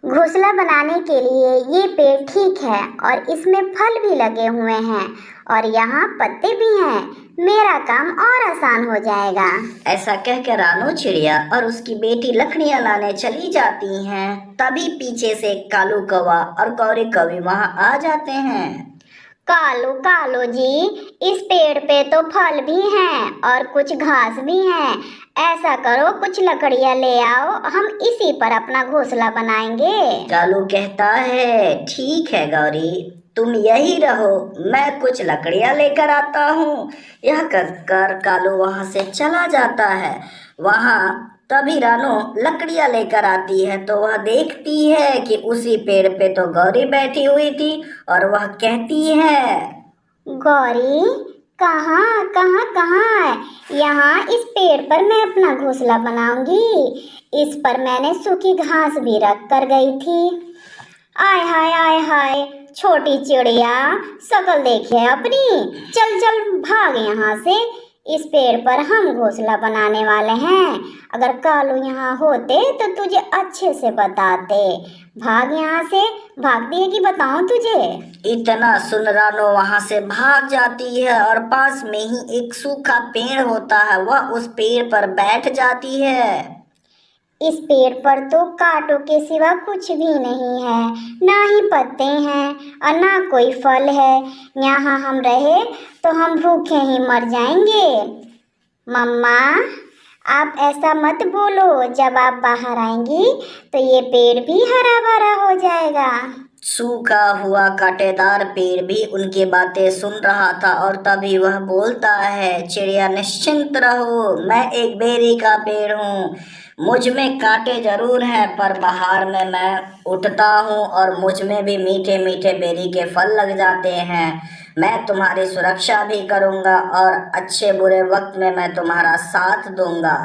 घोंसला बनाने के लिए ये पेड़ ठीक है और इसमें फल भी लगे हुए हैं और यहाँ पत्ते भी हैं। मेरा काम और आसान हो जाएगा। ऐसा कहकर रानू चिड़िया और उसकी बेटी लकड़ियां लाने चली जाती हैं। तभी पीछे से कालू कौवा और गौरी कौवी वहां आ जाते हैं। कालू कालू जी, इस पेड़ पे तो फल भी हैं और कुछ घास भी हैं। ऐसा करो, कुछ लकड़ियां ले आओ, हम इसी पर अपना घोंसला बनाएंगे। कालू कहता है, ठीक है गौरी, तुम यही रहो, मैं कुछ लकड़ियां लेकर आता हूँ। यह कहकर कालू वहां से चला जाता है। वहां तभी रानू लकड़ियां लेकर आती है तो वह देखती है कि उसी पेड़ पे तो गौरी बैठी हुई थी और वह कहती है, गौरी, कहाँ कहाँ कहाँ है? यहाँ इस पेड़ पर मैं अपना घोंसला बनाऊंगी। इस पर मैंने सूखी घास भी रख कर गई थी। आय हाय, छोटी चिड़िया, शकल देखिए अपनी। चल चल भाग यहाँ से। इस पेड़ पर हम घोंसला बनाने वाले हैं। अगर कालू यहाँ होते तो तुझे अच्छे से बताते। भाग यहाँ से। भागती है कि बताऊं तुझे? इतना सुन रानू वहां से भाग जाती है और पास में ही एक सूखा पेड़ होता है, वह उस पेड़ पर बैठ जाती है। इस पेड़ पर तो कांटों के सिवा कुछ भी नहीं है, ना ही पत्ते हैं और ना कोई फल है। यहाँ हम रहे तो हम भूखे ही मर जाएंगे। मम्मा, आप ऐसा मत बोलो। जब आप बाहर आएंगी तो ये पेड़ भी हरा भरा हो जाएगा। सूखा हुआ कांटेदार पेड़ भी उनकी बातें सुन रहा था और तभी वह बोलता है, चिड़िया निश्चिंत रहो, मैं एक बेरी का पेड़ हूँ। मुझ में कांटे जरूर हैं पर बाहर में मैं उठता हूँ और मुझ में भी मीठे मीठे बेरी के फल लग जाते हैं। मैं तुम्हारी सुरक्षा भी करूँगा और अच्छे बुरे वक्त में मैं तुम्हारा साथ दूंगा।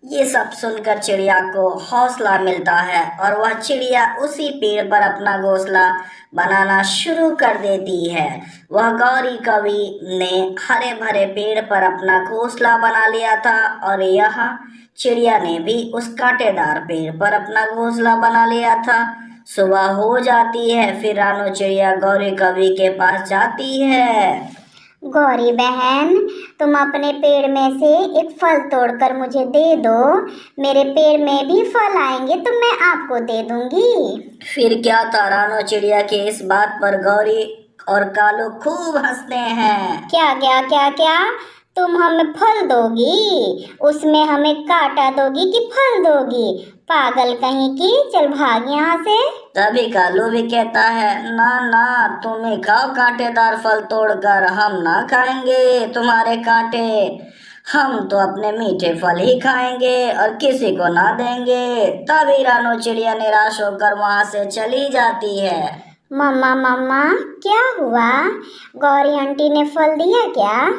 ये सब सुनकर चिड़िया को हौसला मिलता है और वह चिड़िया उसी पेड़ पर अपना घोंसला बनाना शुरू कर देती है। वह गौरी कवि ने हरे भरे पेड़ पर अपना घोंसला बना लिया था और यह चिड़िया ने भी उस कांटेदार पेड़ पर अपना घोंसला बना लिया था। सुबह हो जाती है, फिर रानू चिड़िया गौरी कवि के पास जाती है। गौरी बहन, तुम अपने पेड़ में से एक फल तोड़कर मुझे दे दो। मेरे पेड़ में भी फल आएंगे तो मैं आपको दे दूंगी। फिर क्या था, रानू चिड़िया की इस बात पर गौरी और कालू खूब हंसते हैं। क्या क्या क्या क्या? तुम हमें फल दोगी, उसमें हमें कांटा दोगी कि फल दोगी? पागल कहीं की, चल भाग यहाँ से। तभी कालू भी कहता है, ना ना, तुम्हें खाओ कांटेदार फल तोड़कर, हम ना खाएंगे तुम्हारे कांटे। हम तो अपने मीठे फल ही खाएंगे और किसी को ना देंगे। तभी रानू चिड़िया निराश होकर वहां से चली जाती है। मम्मा मम्मा, क्या हुआ? गौरी आंटी ने फल दिया क्या?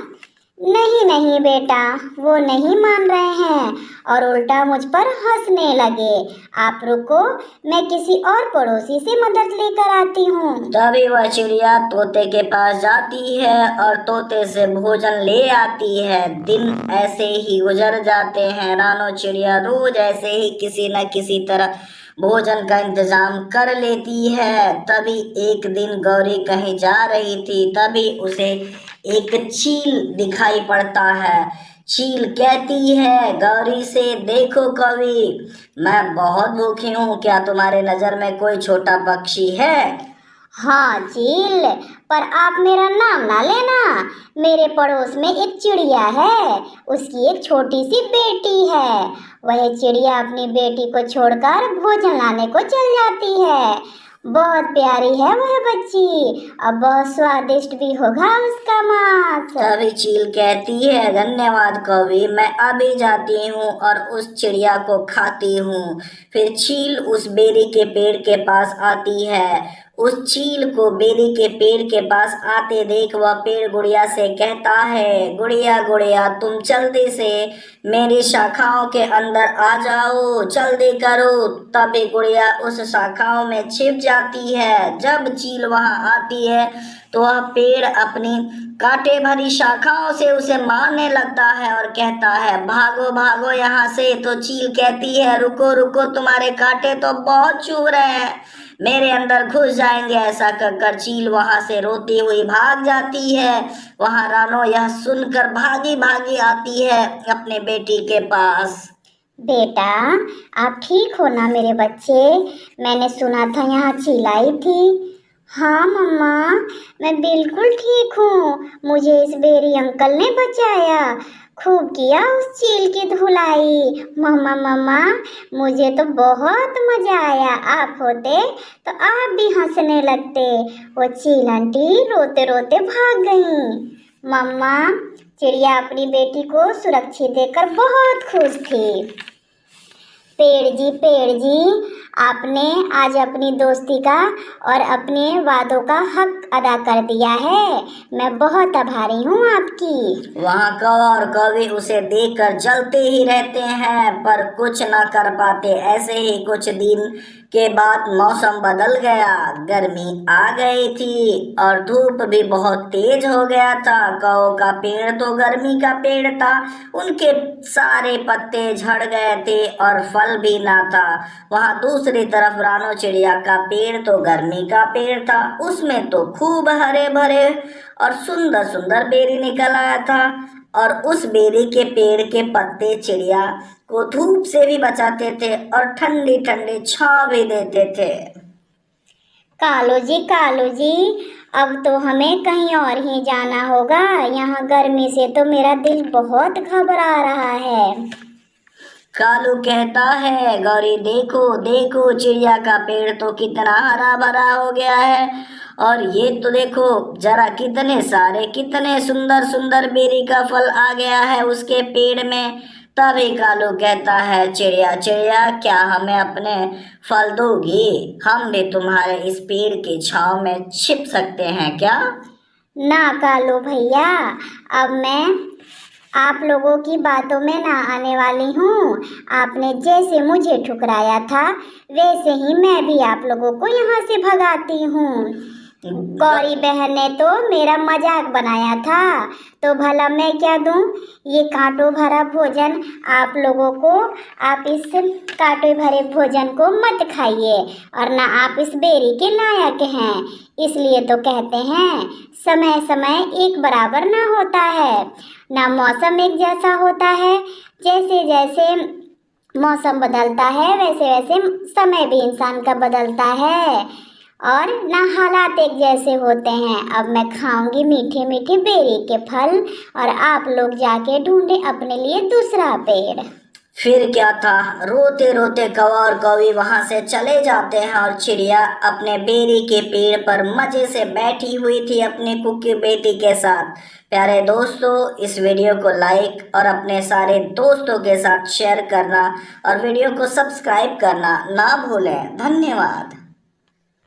नहीं नहीं बेटा, वो नहीं मान रहे हैं और उल्टा मुझ पर हंसने लगे। आप रुको, मैं किसी और पड़ोसी से मदद लेकर आती हूँ। तभी वह चिड़िया तोते के पास जाती है और तोते से भोजन ले आती है। दिन ऐसे ही गुजर जाते हैं। रानू चिड़िया रोज ऐसे ही किसी न किसी तरह भोजन का इंतजाम कर लेती है। तभी एक दिन गौरी कहीं जा रही थी, तभी उसे एक चील दिखाई पड़ता है। चील कहती है गौरी से, देखो कवि, मैं बहुत भूखी हूँ, क्या तुम्हारे नजर में कोई छोटा पक्षी है? हाँ चील, पर आप मेरा नाम ना लेना। मेरे पड़ोस में एक चिड़िया है, उसकी एक छोटी सी बेटी है। वह चिड़िया अपनी बेटी को छोड़कर भोजन लाने को चल जाती है। बहुत प्यारी है वह बच्ची और बहुत स्वादिष्ट भी होगा उसका मांस। तभी चील कहती है, धन्यवाद कवि, मैं अभी जाती हूँ और उस चिड़िया को खाती हूँ। फिर चील उस बेरी के पेड़ के पास आती है। उस चील को बेरी के पेड़ के पास आते देख वह पेड़ गुड़िया से कहता है, गुड़िया गुड़िया, तुम जल्दी से मेरी शाखाओं के अंदर आ जाओ, जल्दी करो। तभी गुड़िया उस शाखाओं में छिप जाती है। जब चील वहां आती है तो वह पेड़ अपनी कांटे भरी शाखाओं से उसे मारने लगता है और कहता है, भागो भागो यहाँ से। तो चील कहती है, रुको रुको, तुम्हारे कांटे तो बहुत चुभ रहे हैं, मेरे अंदर घुस जाएंगे। ऐसा कहकर चील वहां से रोती हुई भाग जाती है। वहां रानो यह सुनकर भागी भागी आती है अपने बेटी के पास। बेटा, आप ठीक हो ना मेरे बच्चे? मैंने सुना था यहाँ चील आई थी। हाँ मम्मा, मैं बिल्कुल ठीक हूँ। मुझे इस बेरी अंकल ने बचाया। खूब किया उस चील की धुलाई। मम्मा मम्मा, मुझे तो बहुत मजा आया। आप होते तो आप भी हंसने लगते। वो चील आंटी रोते रोते भाग गईं। मम्मा, चिड़िया अपनी बेटी को सुरक्षित देखकर बहुत खुश थी। पेड़ जी, आपने आज अपनी दोस्ती का और अपने वादों का हक अदा कर दिया है। मैं बहुत आभारी हूँ आपकी। वहाँ कौवा और कौवी उसे देखकर जलते ही रहते हैं, पर कुछ न कर पाते। ऐसे ही कुछ दिन के बाद मौसम बदल गया। गर्मी आ गई थी और धूप भी बहुत तेज हो गया था। कौवे का पेड़ तो गर्मी का पेड़ था, उनके सारे पत्ते झड़ गए थे और फल भी ना था। वहाँ दूसरी तरफ रानो चिड़िया का पेड़ तो गर्मी का पेड़ था, उसमें तो खूब हरे भरे और सुंदर सुंदर बेरी निकल आया था। और उस बेरी के पेड़ के पत्ते चिड़िया को धूप से भी बचाते थे और ठंडी ठंडी छांव भी देते थे। कालू जी, अब तो हमें कहीं और ही जाना होगा। यहाँ गर्मी से तो मेरा दिल बहुत घबरा रहा है। कालू कहता है, गौरी देखो देखो, चिड़िया का पेड़ तो कितना हरा भरा हो गया है, और ये तो देखो जरा कितने सारे कितने सुंदर सुंदर बेरी का फल आ गया है उसके पेड़ में। तभी कालू कहता है, चिड़िया चिड़िया, क्या हमें अपने फल दोगी? हम भी तुम्हारे इस पेड़ की छांव में छिप सकते हैं क्या? ना कालू भैया, अब मैं आप लोगों की बातों में ना आने वाली हूँ। आपने जैसे मुझे ठुकराया था, वैसे ही मैं भी आप लोगों को यहाँ से भगाती हूँ। गौरी बहन ने तो मेरा मजाक बनाया था, तो भला मैं क्या दूँ? ये कांटों भरा भोजन आप लोगों को, आप इस कांटे भरे भोजन को मत खाइए, और ना आप इस बेरी के लायक हैं। इसलिए तो कहते हैं, समय समय एक बराबर ना होता है, ना मौसम एक जैसा होता है। जैसे जैसे मौसम बदलता है, वैसे वैसे समय भी इंसान का बदलता है, और ना हालात एक जैसे होते हैं। अब मैं खाऊंगी मीठे मीठे बेरी के फल, और आप लोग जाके ढूंढे अपने लिए दूसरा पेड़। फिर क्या था, रोते रोते कौवा और कौवी वहां से चले जाते हैं और चिड़िया अपने बेरी के पेड़ पर मजे से बैठी हुई थी अपनी कुकी बेटी के साथ। प्यारे दोस्तों, इस वीडियो को लाइक और अपने सारे दोस्तों के साथ शेयर करना और वीडियो को सब्सक्राइब करना ना भूलें। धन्यवाद।